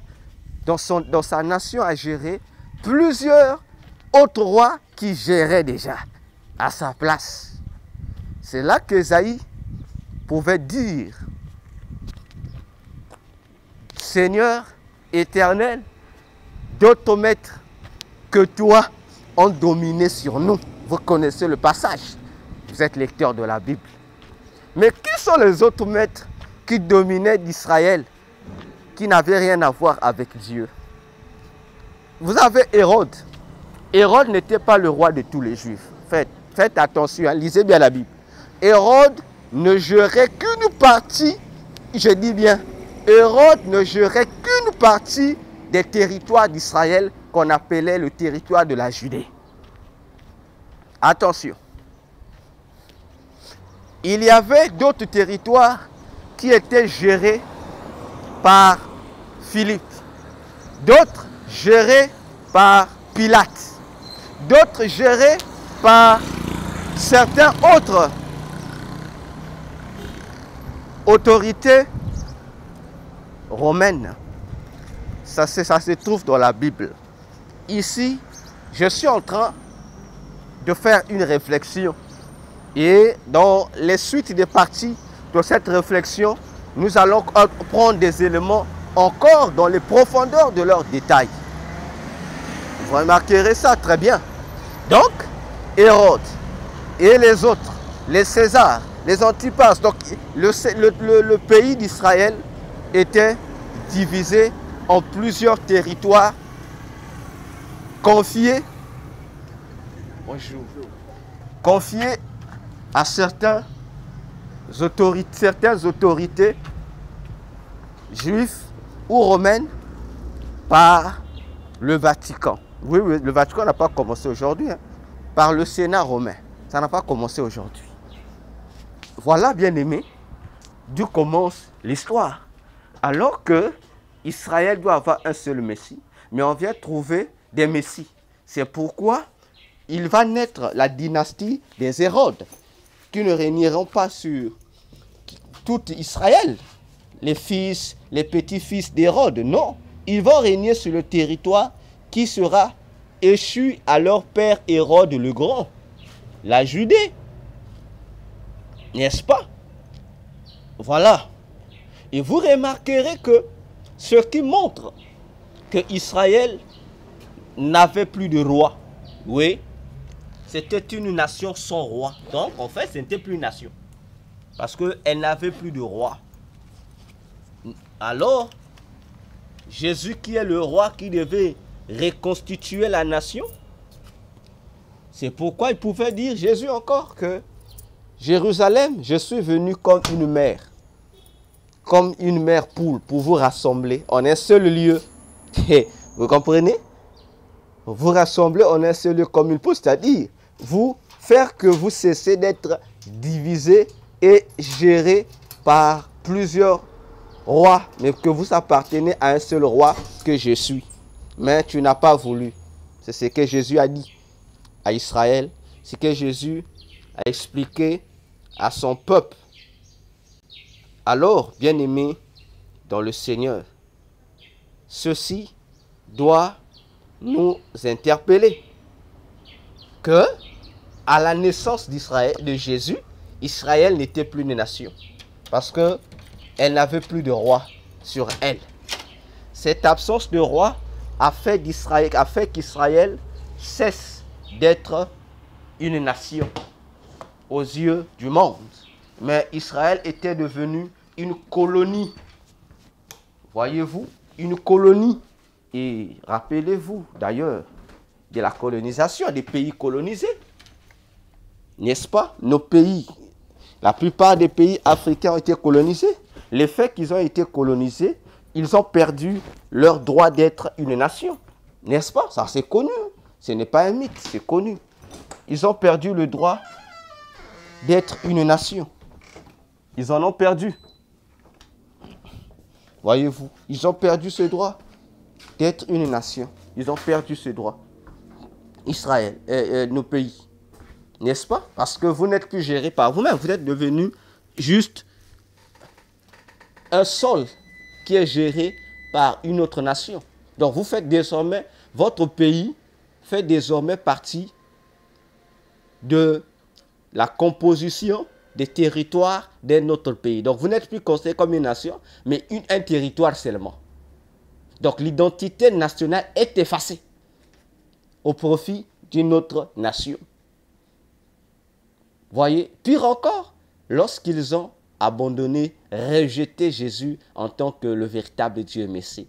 dans sa nation à gérer, plusieurs autres rois qui géraient déjà à sa place. C'est là qu'Ésaïe pouvait dire, Seigneur éternel, d'autres maîtres que toi ont dominé sur nous. Vous connaissez le passage. Vous êtes lecteur de la Bible. Mais qui sont les autres maîtres qui dominaient d'Israël, qui n'avaient rien à voir avec Dieu? Vous avez Hérode. Hérode n'était pas le roi de tous les Juifs. Faites attention, hein, lisez bien la Bible. Hérode ne gérait qu'une partie, je dis bien, Hérode ne gérait qu'une partie des territoires d'Israël qu'on appelait le territoire de la Judée. Attention. Il y avait d'autres territoires qui étaient gérés par Philippe, d'autres gérés par Pilate, d'autres gérés par certains autres autorités romaines. Ça se trouve dans la Bible. Ici, je suis en train de faire une réflexion. Et dans les suites des parties de cette réflexion, nous allons prendre des éléments encore dans les profondeurs de leurs détails. Vous remarquerez ça très bien. Donc, Hérode et les autres, les Césars, les Antipas, donc le pays d'Israël était divisé en plusieurs territoires confiés à certaines autorités juives ou romaines par le Vatican. Oui, le Vatican n'a pas commencé aujourd'hui, hein, par le Sénat romain. Ça n'a pas commencé aujourd'hui. Voilà, bien aimé, d'où commence l'histoire. Alors que Israël doit avoir un seul Messie, mais on vient trouver des Messies. C'est pourquoi il va naître la dynastie des Hérodes, qui ne régneront pas sur tout Israël, les fils, les petits-fils d'Hérode. Non, ils vont régner sur le territoire qui sera échu à leur père Hérode le Grand, la Judée. N'est-ce pas? Voilà. Et vous remarquerez que ce qui montre que Israël n'avait plus de roi. Oui, c'était une nation sans roi. Donc, en fait, ce n'était plus une nation. Parce qu'elle n'avait plus de roi. Alors, Jésus qui est le roi qui devait reconstituer la nation, c'est pourquoi il pouvait dire, Jésus encore, que Jérusalem, je suis venu comme une mère poule pour vous rassembler en un seul lieu. Vous comprenez? Vous rassembler en un seul lieu comme une poule, c'est-à-dire vous faire que vous cessez d'être divisés et gérés par plusieurs rois, mais que vous appartenez à un seul roi que je suis. Mais tu n'as pas voulu. C'est ce que Jésus a dit à Israël. C'est ce que Jésus a expliqué à son peuple. Alors, bien-aimés dans le Seigneur, ceci doit nous interpeller que à la naissance d'Israël, de Jésus, Israël n'était plus une nation parce qu'elle n'avait plus de roi sur elle. Cette absence de roi a fait qu'Israël cesse d'être une nation aux yeux du monde. Mais Israël était devenu une colonie. Voyez-vous, une colonie. Et rappelez-vous d'ailleurs de la colonisation des pays colonisés. N'est-ce pas? Nos pays, la plupart des pays africains ont été colonisés. Le fait qu'ils ont été colonisés, ils ont perdu leur droit d'être une nation. N'est-ce pas? Ça, c'est connu. Ce n'est pas un mythe, c'est connu. Ils ont perdu le droit d'être une nation. Ils en ont perdu. Voyez-vous, ils ont perdu ce droit d'être une nation. Ils ont perdu ce droit. Israël, nos pays. N'est-ce pas? Parce que vous n'êtes plus géré par vous-même. Vous êtes devenu juste un sol qui est géré par une autre nation. Donc vous faites désormais, votre pays fait désormais partie de la composition des territoires d'un autre pays. Donc vous n'êtes plus considéré comme une nation, mais un territoire seulement. Donc l'identité nationale est effacée au profit d'une autre nation. Voyez, pire encore, lorsqu'ils ont abandonné, rejeté Jésus en tant que le véritable Dieu Messie,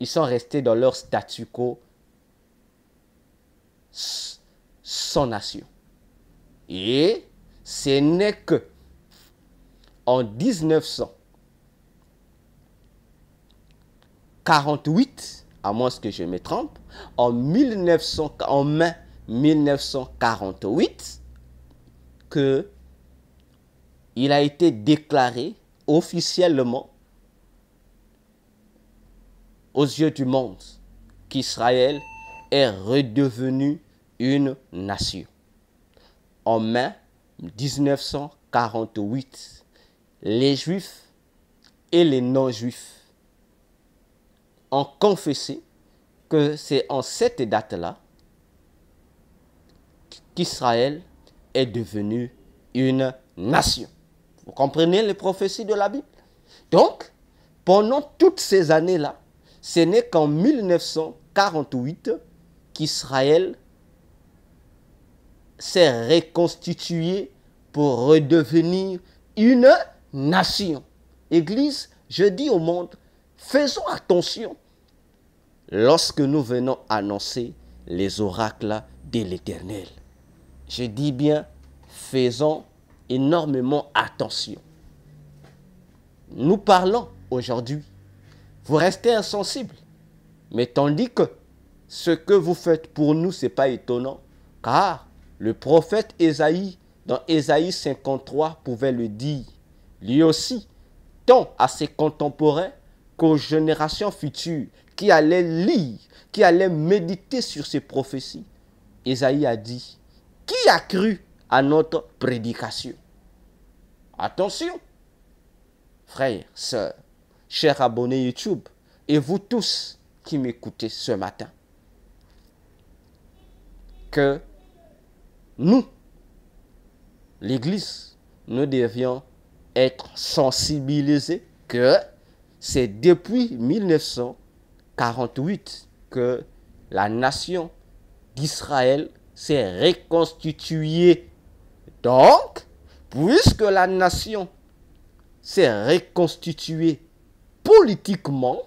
ils sont restés dans leur statu quo sans nation. Et ce n'est que en 1948, à moins que je me trompe, en mai 1948, que il a été déclaré officiellement aux yeux du monde qu'Israël est redevenu une nation. En mai 1948, les Juifs et les non-Juifs ont confessé que c'est en cette date-là qu'Israël est devenu une nation. Vous comprenez les prophéties de la Bible? Donc, pendant toutes ces années-là, ce n'est qu'en 1948 qu'Israël s'est reconstitué pour redevenir une nation. Église, je dis au monde, faisons attention lorsque nous venons annoncer les oracles de l'Éternel. Je dis bien, faisons énormément attention. Nous parlons aujourd'hui, vous restez insensibles, mais tandis que ce que vous faites pour nous, ce n'est pas étonnant, car le prophète Ésaïe, dans Ésaïe 53, pouvait le dire, lui aussi, tant à ses contemporains qu'aux générations futures qui allaient lire, qui allaient méditer sur ces prophéties. Ésaïe a dit, qui a cru à notre prédication? Attention, frères, sœurs, chers abonnés YouTube, et vous tous qui m'écoutez ce matin, que nous, l'Église, nous devions être sensibilisés que c'est depuis 1948 que la nation d'Israël s'est reconstituée. Donc, puisque la nation s'est reconstituée politiquement,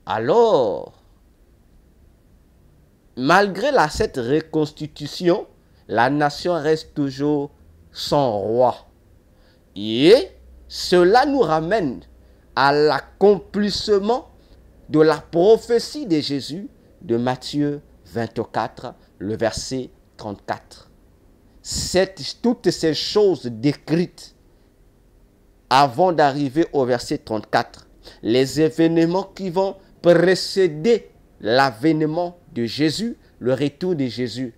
alors, malgré cette reconstitution, la nation reste toujours sans roi. Et cela nous ramène à l'accomplissement de la prophétie de Jésus de Matthieu 24, le verset 34. Toutes ces choses décrites avant d'arriver au verset 34, les événements qui vont précéder l'avènement de Jésus, le retour de Jésus,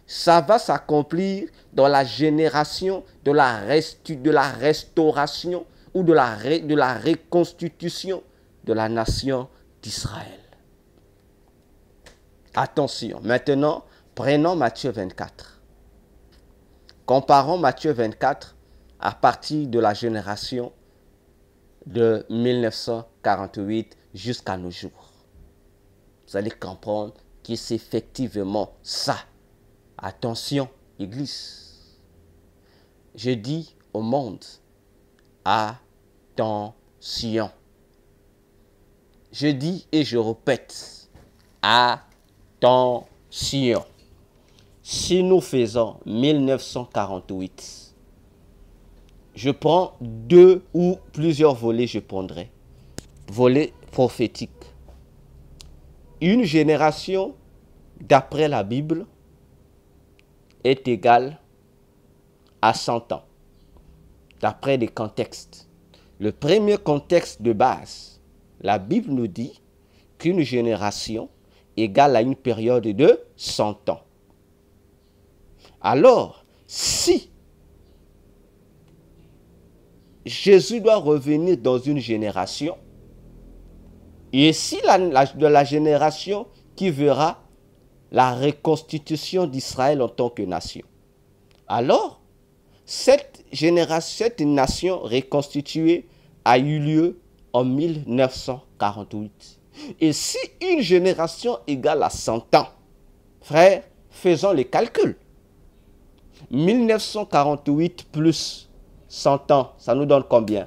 ça va s'accomplir dans la génération de la restauration ou de la reconstitution de la nation d'Israël. Attention, maintenant, prenons Matthieu 24. Comparons Matthieu 24 à partir de la génération de 1948 jusqu'à nos jours. Vous allez comprendre que c'est effectivement ça. Attention, Église. Je dis au monde, attention. Je dis et je répète, attention. Si nous faisons 1948, je prends 2 ou plusieurs volets, je prendrai. Volet prophétique. Une génération, d'après la Bible, est égale à 100 ans, d'après les contextes. Le premier contexte de base, la Bible nous dit qu'une génération égale à une période de 100 ans. Alors, si Jésus doit revenir dans une génération, et si de la génération qui verra la reconstitution d'Israël en tant que nation, alors cette nation reconstituée a eu lieu en 1948. Et si une génération égale à 100 ans, frères, faisons les calculs. 1948 plus 100 ans, ça nous donne combien?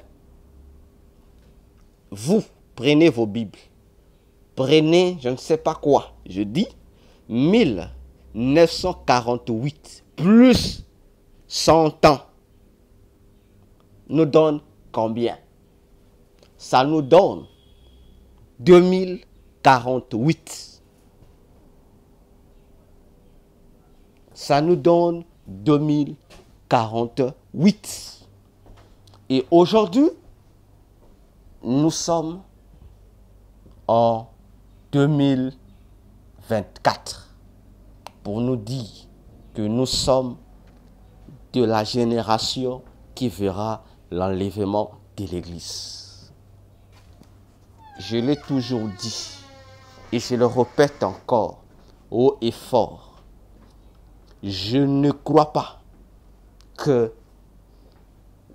Vous, prenez vos Bibles. Prenez, je ne sais pas quoi. Je dis 1948 plus 100 ans nous donne combien? Ça nous donne 2048. Ça nous donne 2048. Et aujourd'hui, nous sommes en 2024 pour nous dire que nous sommes de la génération qui verra l'enlèvement de l'Église. Je l'ai toujours dit et je le répète encore haut et fort. Je ne crois pas que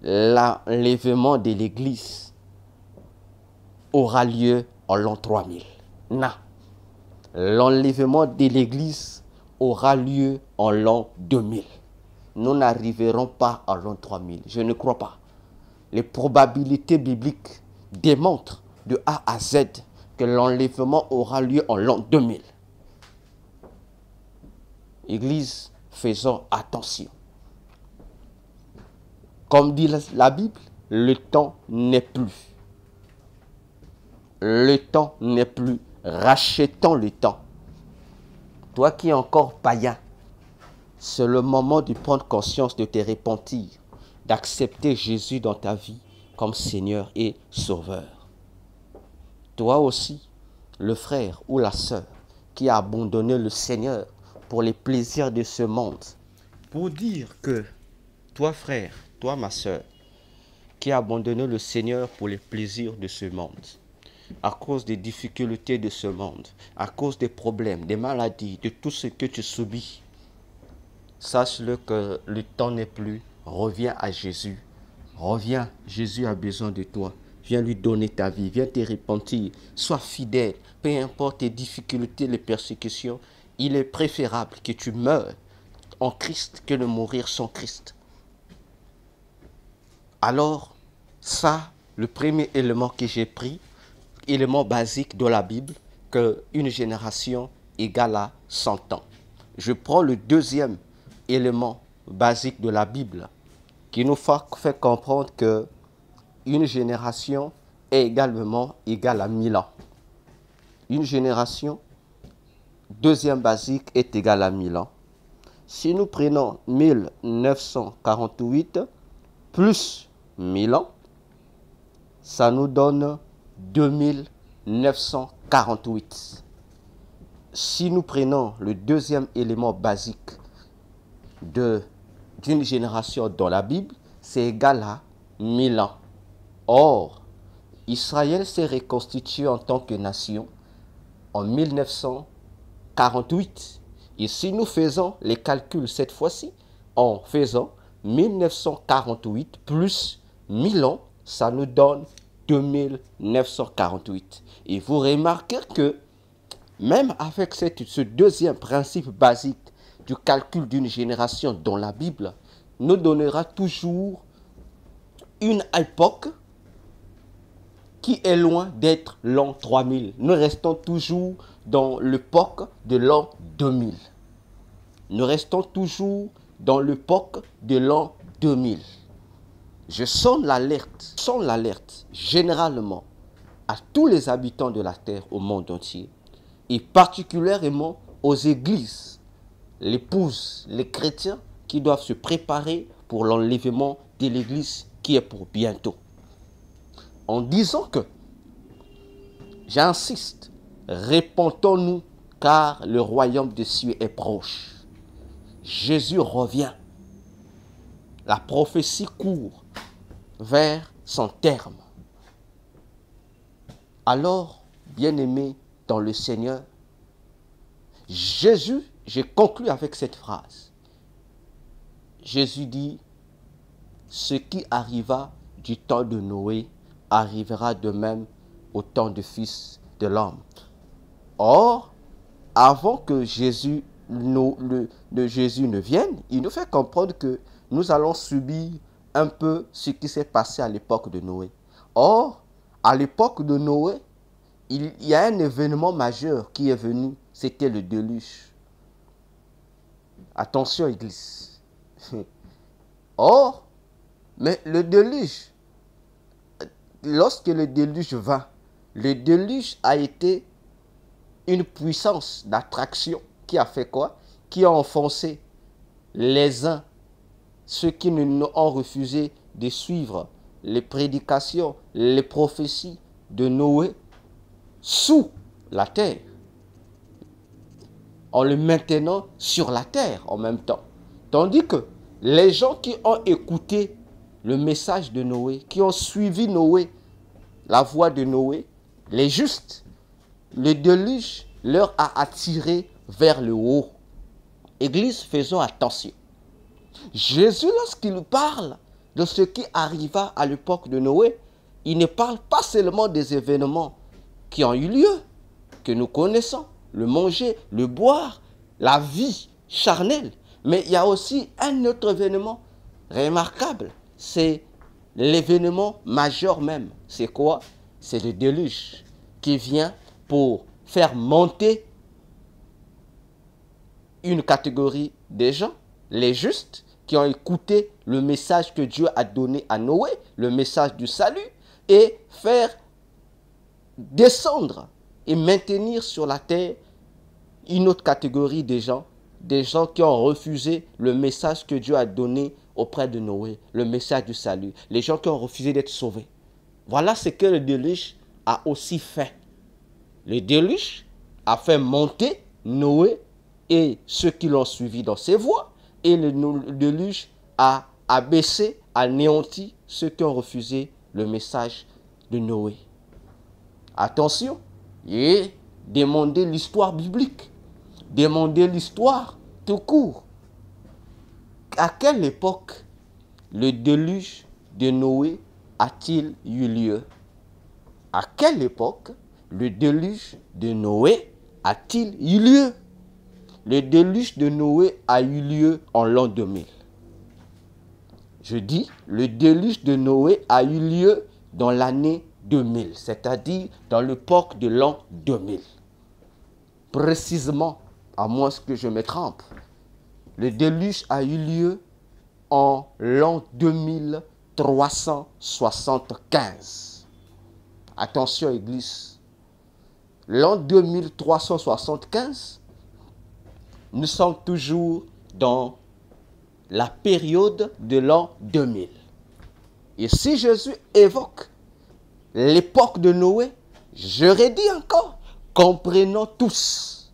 l'enlèvement de l'Église aura lieu en l'an 3000. Non. L'enlèvement de l'Église aura lieu en l'an 2000. Nous n'arriverons pas en l'an 3000. Je ne crois pas. Les probabilités bibliques démontrent de A à Z que l'enlèvement aura lieu en l'an 2000. Église, faisons attention. Comme dit la Bible, le temps n'est plus. Le temps n'est plus. Rachetons le temps. Toi qui es encore païen, c'est le moment de prendre conscience, de te repentir, d'accepter Jésus dans ta vie comme Seigneur et Sauveur. Toi aussi, le frère ou la sœur qui a abandonné le Seigneur pour les plaisirs de ce monde, pour dire que toi frère, toi ma sœur, qui a abandonné le Seigneur pour les plaisirs de ce monde, à cause des difficultés de ce monde, à cause des problèmes, des maladies, de tout ce que tu subis, sache-le que le temps n'est plus. Reviens à Jésus. Reviens, Jésus a besoin de toi. Viens lui donner ta vie, viens te repentir. Sois fidèle, peu importe tes difficultés, les persécutions. Il est préférable que tu meures en Christ que de mourir sans Christ. Alors, ça, le premier élément que j'ai pris, élément basique de la Bible, qu'une génération égale à 100 ans. Je prends le deuxième élément basique de la Bible qui nous fait comprendre que une génération est également égale à 1000 ans. Une génération, deuxième basique, est égale à 1000 ans. Si nous prenons 1948 plus 1000 ans, ça nous donne 2948. Si nous prenons le deuxième élément basique d'une génération dans la Bible, c'est égal à 1000 ans. Or, Israël s'est reconstitué en tant que nation en 1948. Et si nous faisons les calculs cette fois-ci, en faisant 1948 plus 1000 ans, ça nous donne 2948. Et vous remarquez que même avec ce deuxième principe basique du calcul d'une génération dans la Bible, nous donnera toujours une époque qui est loin d'être l'an 3000. Nous restons toujours dans l'époque de l'an 2000. Nous restons toujours dans l'époque de l'an 2000. Je sonne l'alerte généralement à tous les habitants de la terre au monde entier et particulièrement aux églises, l'épouses, les chrétiens qui doivent se préparer pour l'enlèvement de l'église qui est pour bientôt. En disant que, j'insiste, répentons-nous car le royaume des cieux est proche. Jésus revient. La prophétie court vers son terme. Alors, bien-aimés dans le Seigneur, Jésus, j'ai conclu avec cette phrase. Jésus dit, ce qui arriva du temps de Noé arrivera de même au temps du Fils de l'homme. Or, avant que Jésus de Jésus ne vienne, il nous fait comprendre que nous allons subir un peu ce qui s'est passé à l'époque de Noé. Or, à l'époque de Noé, il y a un événement majeur qui est venu, c'était le déluge. Attention, Église. Or, mais le déluge, lorsque le déluge vint, le déluge a été une puissance d'attraction qui a fait quoi? Qui a enfoncé les uns, ceux qui ont refusé de suivre les prédications, les prophéties de Noé, sous la terre, en le maintenant sur la terre en même temps. Tandis que les gens qui ont écouté le message de Noé, qui ont suivi Noé, la voix de Noé, les justes, le déluge leur a attiré vers le haut. Église, faisons attention. Jésus, lorsqu'il parle de ce qui arriva à l'époque de Noé, il ne parle pas seulement des événements qui ont eu lieu, que nous connaissons, le manger, le boire, la vie charnelle. Mais il y a aussi un autre événement remarquable, c'est l'événement majeur même. C'est quoi? C'est le déluge qui vient pour faire monter une catégorie des gens, les justes, qui ont écouté le message que Dieu a donné à Noé, le message du salut, et faire descendre et maintenir sur la terre une autre catégorie des gens qui ont refusé le message que Dieu a donné auprès de Noé, le message du salut, les gens qui ont refusé d'être sauvés. Voilà ce que le déluge a aussi fait. Le déluge a fait monter Noé et ceux qui l'ont suivi dans ses voies, et le déluge a abaissé, anéanti ceux qui ont refusé le message de Noé. Attention, et demandez l'histoire biblique, demandez l'histoire tout court. À quelle époque le déluge de Noé a-t-il eu lieu? À quelle époque le déluge de Noé a-t-il eu lieu? Le déluge de Noé a eu lieu en l'an 2000. Je dis, le déluge de Noé a eu lieu dans l'année 2000, c'est-à-dire dans l'époque de l'an 2000. Précisément, à moins que je me trompe, le déluge a eu lieu en l'an 2375. Attention, Église. L'an 2375, nous sommes toujours dans la période de l'an 2000. Et si Jésus évoque l'époque de Noé, je redis encore, comprenons tous,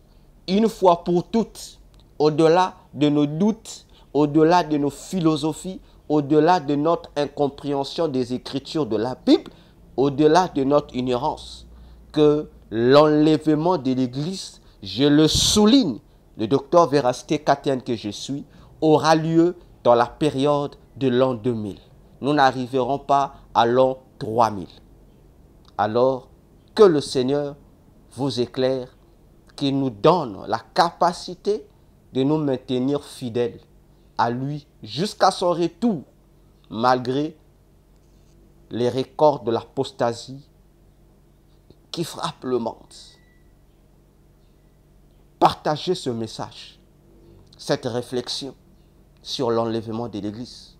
une fois pour toutes, au-delà de nos doutes, au-delà de nos philosophies, au-delà de notre incompréhension des Écritures de la Bible, au-delà de notre ignorance, que l'enlèvement de l'Église, je le souligne, le docteur Véracité chrétienne que je suis, aura lieu dans la période de l'an 2000. Nous n'arriverons pas à l'an 3000. Alors, que le Seigneur vous éclaire, qu'il nous donne la capacité de nous maintenir fidèles à lui jusqu'à son retour, malgré les records de l'apostasie qui frappent le monde. Partagez ce message, cette réflexion sur l'enlèvement de l'Église.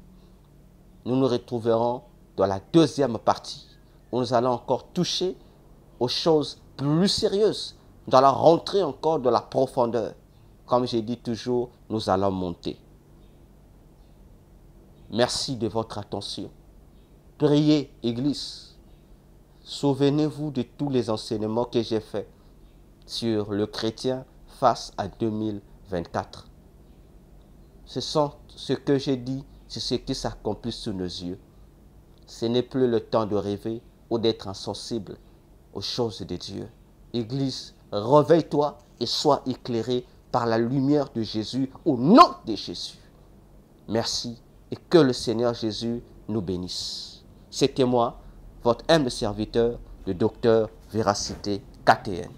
Nous nous retrouverons dans la deuxième partie, où nous allons encore toucher aux choses plus sérieuses. Nous allons rentrer encore dans la profondeur. Comme j'ai dit toujours, nous allons monter. Merci de votre attention. Priez, Église. Souvenez-vous de tous les enseignements que j'ai faits sur le chrétien face à 2024. Ce que j'ai dit, c'est ce qui s'accomplit sous nos yeux. Ce n'est plus le temps de rêver ou d'être insensible aux choses de Dieu. Église, réveille-toi et sois éclairé par la lumière de Jésus au nom de Jésus. Merci et que le Seigneur Jésus nous bénisse. C'était moi, votre humble serviteur, le docteur Véracité KTN.